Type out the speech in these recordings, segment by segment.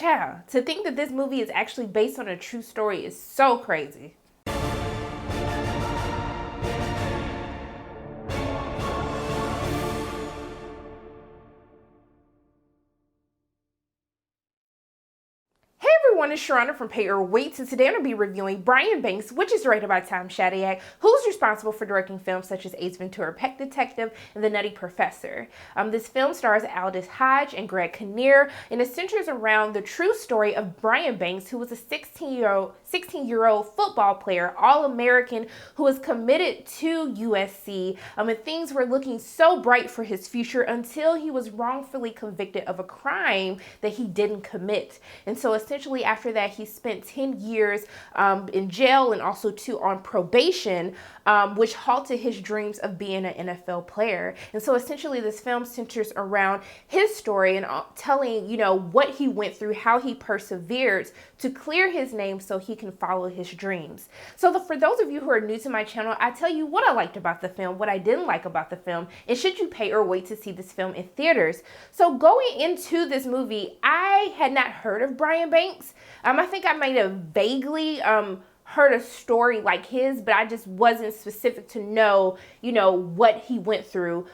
Child, to think that this movie is actually based on a true story is so crazy. Everyone, it's Sharona from Pay or Wait, and today I'm going to be reviewing Brian Banks, which is directed by Tom Shadyac, who's responsible for directing films such as Ace Ventura, Pet Detective, and The Nutty Professor. This film stars Aldous Hodge and Greg Kinnear, and it centers around the true story of Brian Banks, who was a 16-year-old football player, All-American, who was committed to USC, and things were looking so bright for his future until he was wrongfully convicted of a crime that he didn't commit. And so essentially after that, he spent 10 years in jail and also on probation, which halted his dreams of being an NFL player. And so essentially this film centers around his story and telling, what he went through, how he persevered to clear his name so he can follow his dreams. So for those of you who are new to my channel, I tell you what I liked about the film, what I didn't like about the film, and should you pay or wait to see this film in theaters. So going into this movie, I had not heard of Brian Banks. I think I might have vaguely heard a story like his, but I just wasn't specific to know, what he went through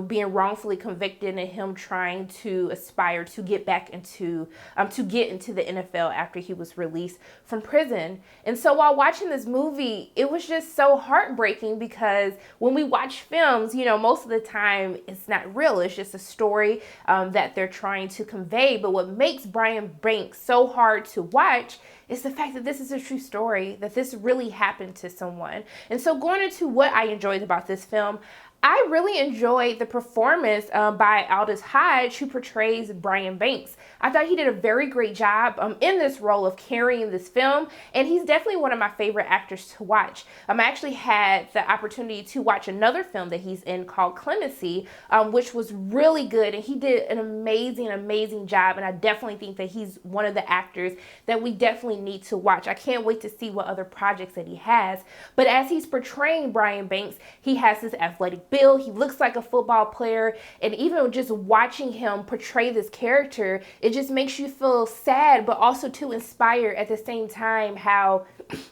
being wrongfully convicted and him trying to aspire to get back into, to get into the NFL after he was released from prison. And so while watching this movie, it was just so heartbreaking because when we watch films, most of the time it's not real. It's just a story that they're trying to convey. But what makes Brian Banks so hard to watch is the fact that this is a true story, that this really happened to someone. And so going into what I enjoyed about this film, I really enjoyed the performance by Aldous Hodge, who portrays Brian Banks. I thought he did a very great job in this role of carrying this film, and he's definitely one of my favorite actors to watch. I actually had the opportunity to watch another film that he's in called Clemency, which was really good, and he did an amazing job, and I definitely think that he's one of the actors that we definitely need to watch. I can't wait to see what other projects that he has, but as he's portraying Brian Banks, he has this athletic build, he looks like a football player, and even just watching him portray this character, it just makes you feel sad, but also to inspire at the same time how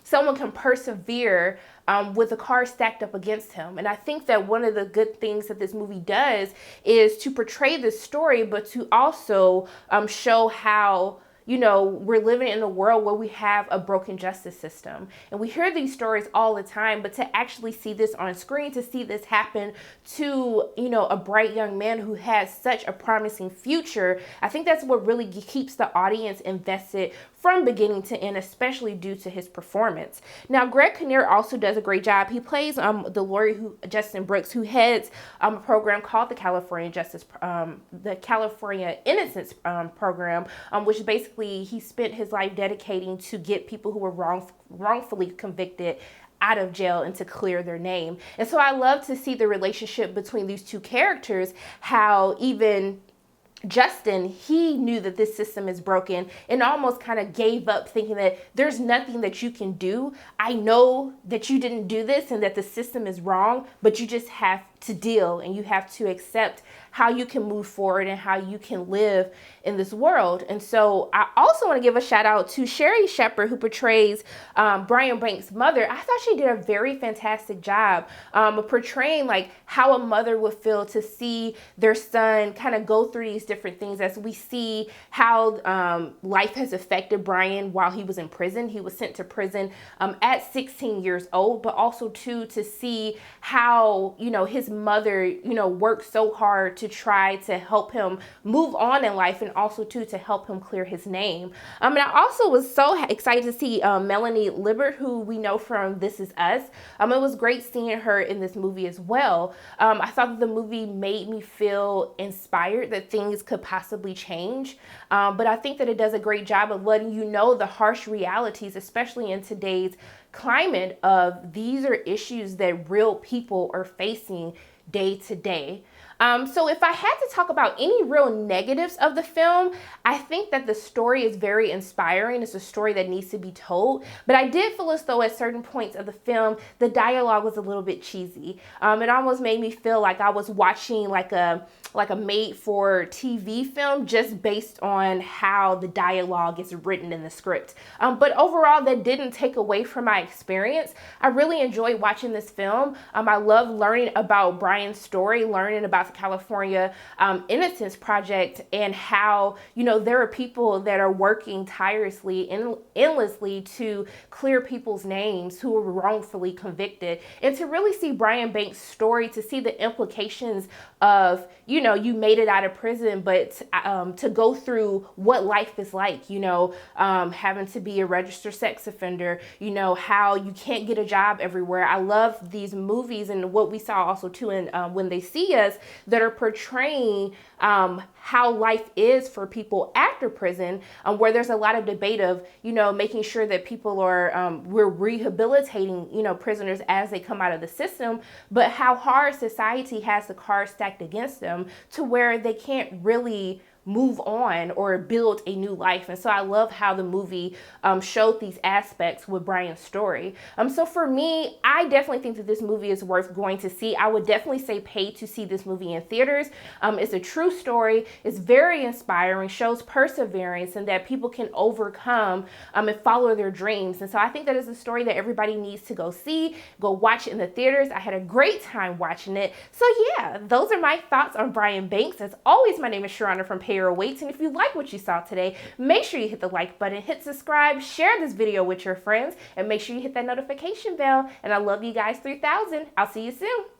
someone can persevere with the cards stacked up against him. And I think that one of the good things that this movie does is to portray this story, but to also show how we're living in a world where we have a broken justice system. And we hear these stories all the time, but to actually see this on screen, to see this happen to, a bright young man who has such a promising future, I think that's what really keeps the audience invested from beginning to end, especially due to his performance. Now, Greg Kinnear also does a great job. He plays the lawyer Justin Brooks, who heads a program called the California Innocence Program, which basically he spent his life dedicating to get people who were wrongfully convicted out of jail and to clear their name. And so I love to see the relationship between these two characters, how even Justin, he knew that this system is broken and almost kind of gave up, thinking that there's nothing that you can do. I know that you didn't do this and that the system is wrong, but you just have to deal and you have to accept how you can move forward and how you can live in this world. And so I also want to give a shout out to Sherri Shepherd, who portrays Brian Banks' mother. I thought she did a very fantastic job of portraying like how a mother would feel to see their son kind of go through these different things, as we see how life has affected Brian while he was in prison. He was sent to prison at 16 years old, but also too to see how, his mother, worked so hard to try to help him move on in life, and also too to help him clear his name. And I also was so excited to see Melanie Libbert, who we know from This Is Us. It was great seeing her in this movie as well. I thought that the movie made me feel inspired that things could possibly change. But I think that it does a great job of letting you know the harsh realities, especially in today's climate, of these are issues that real people are facing day to day. So if I had to talk about any real negatives of the film, I think that the story is very inspiring. It's a story that needs to be told, but I did feel as though at certain points of the film, the dialogue was a little bit cheesy. It almost made me feel like I was watching like a made for TV film just based on how the dialogue is written in the script. But overall, that didn't take away from my experience. I really enjoyed watching this film. I love learning about Brian's story, learning about the California Innocence Project, and how, you know, there are people that are working tirelessly and endlessly to clear people's names who were wrongfully convicted. And to really see Brian Banks' story, to see the implications of, you know, you made it out of prison, but to go through what life is like, you know, having to be a registered sex offender, you know, how you can't get a job everywhere. I love these movies and what we saw also too in When They See Us, that are portraying how life is for people after prison, where there's a lot of debate of, you know, making sure that people are, we're rehabilitating, you know, prisoners as they come out of the system, but how hard society has the cards stacked against them to where they can't really move on or build a new life. And so I love how the movie showed these aspects with Brian's story. So for me, I definitely think that this movie is worth going to see. I would definitely say pay to see this movie in theaters. It's a true story. It's very inspiring, shows perseverance and that people can overcome and follow their dreams. And so I think that is a story that everybody needs to go see, go watch it in the theaters. I had a great time watching it. So yeah, those are my thoughts on Brian Banks. As always, my name is Sharona from Pay Your Weights, and if you like what you saw today, make sure you hit the like button, hit subscribe, share this video with your friends, and make sure you hit that notification bell. And I love you guys 3000. I'll see you soon.